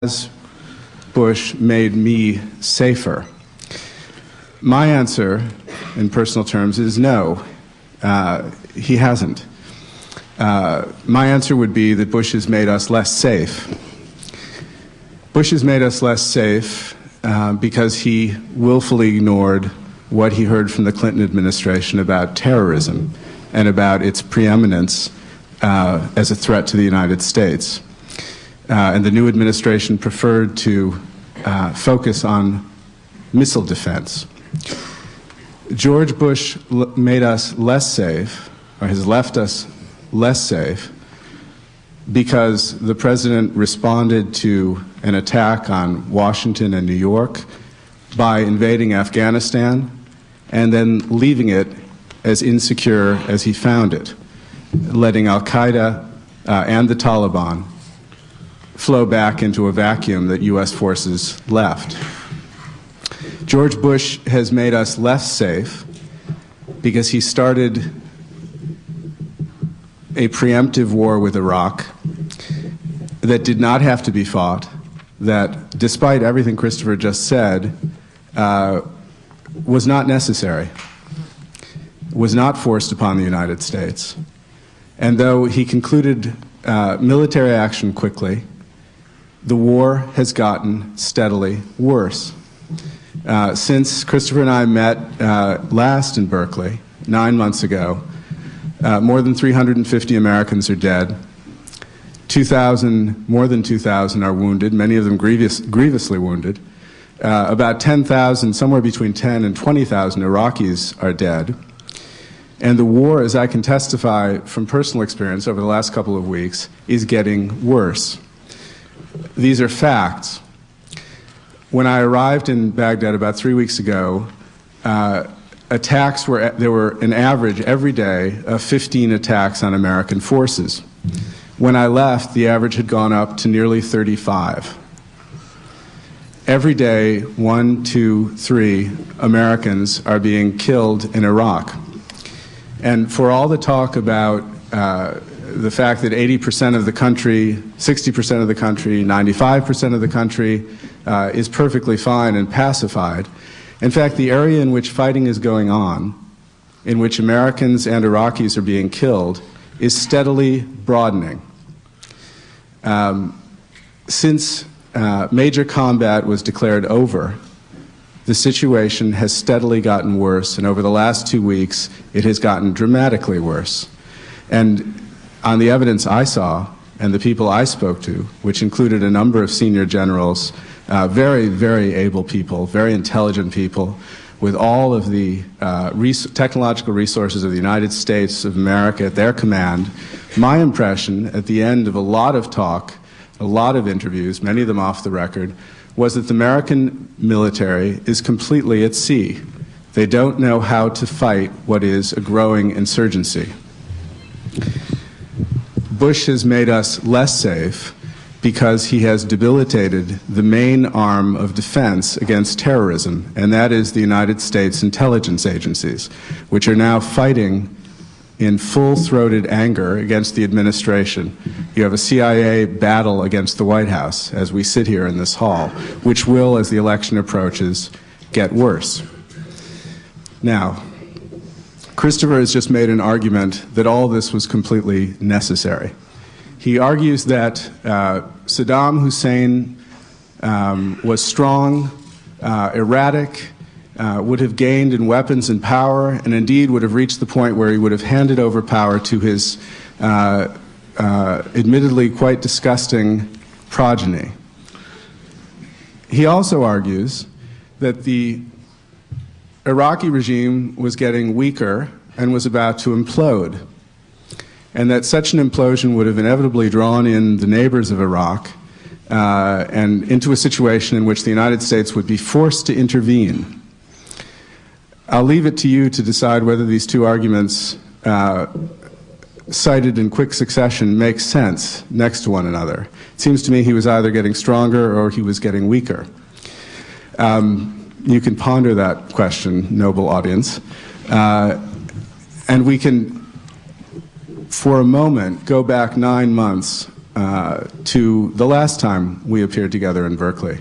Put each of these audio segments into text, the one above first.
Has Bush made me safer? My answer, in personal terms, is no. He hasn't. My answer would be that Bush has made us less safe. Bush has made us less safe because he willfully ignored what he heard from the Clinton administration about terrorism and about its preeminence as a threat to the United States. And the new administration preferred to focus on missile defense. George Bush made us less safe, or has left us less safe, because the president responded to an attack on Washington and New York by invading Afghanistan and then leaving it as insecure as he found it, letting al-Qaeda and the Taliban flow back into a vacuum that U.S. forces left. George Bush has made us less safe because he started a preemptive war with Iraq that did not have to be fought, that, despite everything Christopher just said, was not necessary, was not forced upon the United States. And though he concluded military action quickly, the war has gotten steadily worse. Since Christopher and I met last in Berkeley, 9 months ago, more than 350 Americans are dead. More than 2,000 are wounded, many of them grievously wounded. About 10,000, somewhere between 10 and 20,000 Iraqis are dead. And the war, as I can testify from personal experience over the last couple of weeks, is getting worse. These are facts. When I arrived in Baghdad about 3 weeks ago, there were an average every day of 15 attacks on American forces. When I left, the average had gone up to nearly 35. Every day, 1, 2, 3 Americans are being killed in Iraq. And for all the talk about the fact that 80% of the country, 60% of the country, 95% of the country is perfectly fine and pacified, in fact, the area in which fighting is going on, in which Americans and Iraqis are being killed, is steadily broadening. Since major combat was declared over, the situation has steadily gotten worse, and over the last 2 weeks, it has gotten dramatically worse. And on the evidence I saw and the people I spoke to, which included a number of senior generals, very, very able people, very intelligent people, with all of the technological resources of the United States of America at their command, my impression at the end of a lot of talk, a lot of interviews, many of them off the record, was that the American military is completely at sea. They don't know how to fight what is a growing insurgency. Bush has made us less safe because he has debilitated the main arm of defense against terrorism, and that is the United States intelligence agencies, which are now fighting in full-throated anger against the administration. You have a CIA battle against the White House as we sit here in this hall, which will, as the election approaches, get worse. Now, Christopher has just made an argument that all this was completely necessary. He argues that Saddam Hussein was strong, erratic, would have gained in weapons and power, and indeed would have reached the point where he would have handed over power to his admittedly quite disgusting progeny. He also argues that the Iraqi regime was getting weaker and was about to implode, and that such an implosion would have inevitably drawn in the neighbors of Iraq and into a situation in which the United States would be forced to intervene. I'll leave it to you to decide whether these two arguments cited in quick succession make sense next to one another. It seems to me he was either getting stronger or he was getting weaker. You can ponder that question, noble audience. And we can, for a moment, go back 9 months to the last time we appeared together in Berkeley.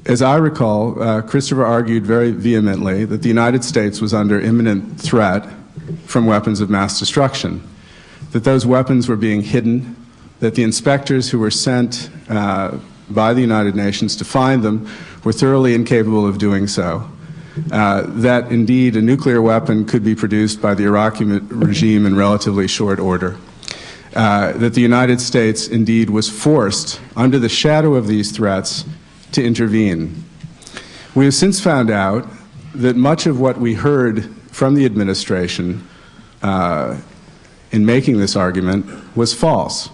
As I recall, Christopher argued very vehemently that the United States was under imminent threat from weapons of mass destruction, that those weapons were being hidden, that the inspectors who were sent by the United Nations to find them were thoroughly incapable of doing so, that indeed a nuclear weapon could be produced by the Iraqi regime in relatively short order, that the United States indeed was forced, under the shadow of these threats, to intervene. We have since found out that much of what we heard from the administration in making this argument was false.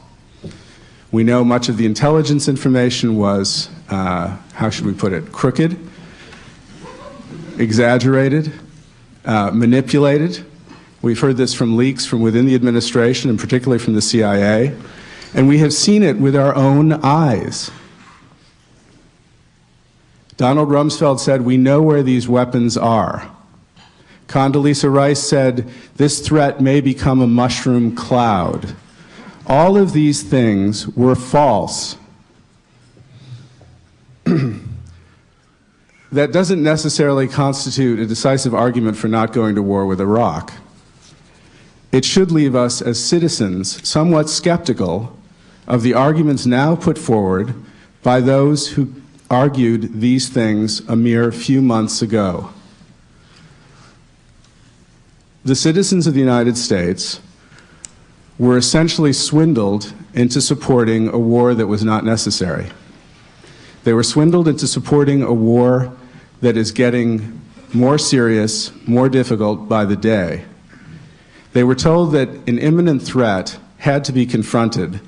We know much of the intelligence information was, how should we put it, crooked, exaggerated, manipulated. We've heard this from leaks from within the administration, and particularly from the CIA, and we have seen it with our own eyes. Donald Rumsfeld said, "We know where these weapons are." Condoleezza Rice said, "This threat may become a mushroom cloud." All of these things were false. That doesn't necessarily constitute a decisive argument for not going to war with Iraq. It should leave us as citizens somewhat skeptical of the arguments now put forward by those who argued these things a mere few months ago. The citizens of the United States were essentially swindled into supporting a war that was not necessary. They were swindled into supporting a war that is getting more serious, more difficult by the day. They were told that an imminent threat had to be confronted,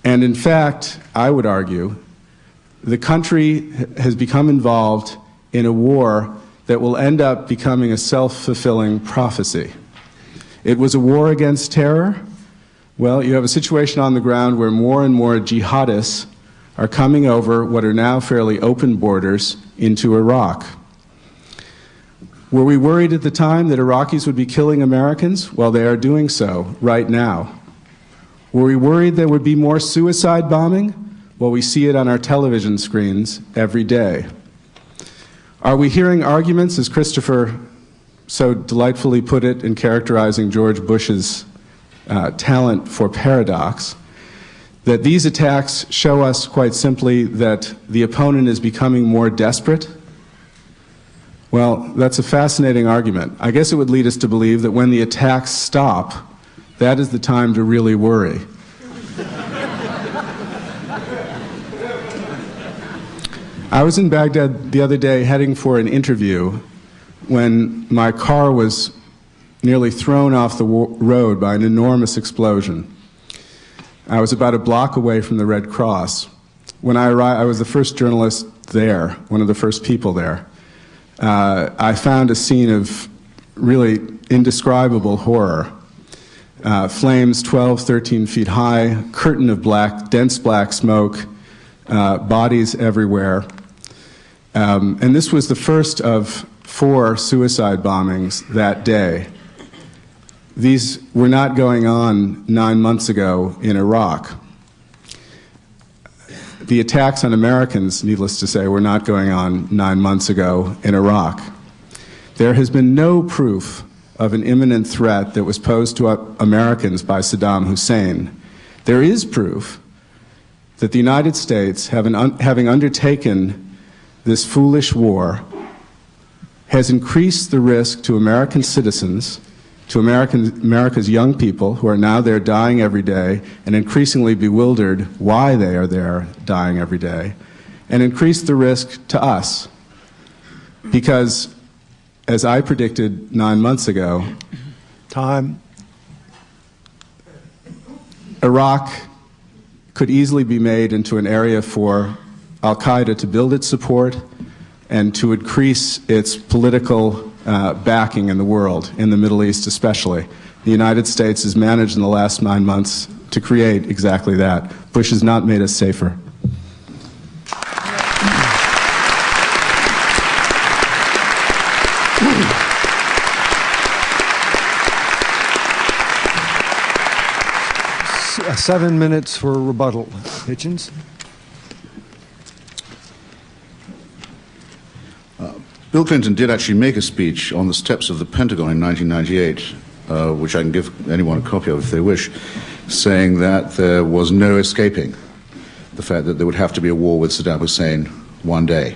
and in fact, I would argue, the country has become involved in a war that will end up becoming a self-fulfilling prophecy. It was a war against terror. Well, you have a situation on the ground where more and more jihadists are coming over what are now fairly open borders into Iraq. Were we worried at the time that Iraqis would be killing Americans? Well, they are doing so right now. Were we worried there would be more suicide bombing? Well, we see it on our television screens every day. Are we hearing arguments, as Christopher so delightfully put it in characterizing George Bush's talent for paradox, that these attacks show us quite simply that the opponent is becoming more desperate? Well, that's a fascinating argument. I guess it would lead us to believe that when the attacks stop, that is the time to really worry. I was in Baghdad the other day heading for an interview when my car was nearly thrown off the road by an enormous explosion. I was about a block away from the Red Cross. When I arrived, I was the first journalist there, one of the first people there. I found a scene of really indescribable horror. Flames 12, 13 feet high, curtain of black, dense black smoke, bodies everywhere. And this was the first of 4 suicide bombings that day. These were not going on 9 months ago in Iraq. The attacks on Americans, needless to say, were not going on 9 months ago in Iraq. There has been no proof of an imminent threat that was posed to Americans by Saddam Hussein. There is proof that the United States, having undertaken this foolish war, has increased the risk to American citizens, to America's young people who are now there dying every day and increasingly bewildered why they are there dying every day, and increased the risk to us. Because, as I predicted 9 months ago, Iraq could easily be made into an area for al-Qaeda to build its support and to increase its political backing in the world, in the Middle East especially. The United States has managed in the last 9 months to create exactly that. Bush has not made us safer. 7 minutes for rebuttal. Hitchens? Bill Clinton did actually make a speech on the steps of the Pentagon in 1998, which I can give anyone a copy of if they wish, saying that there was no escaping the fact that there would have to be a war with Saddam Hussein one day.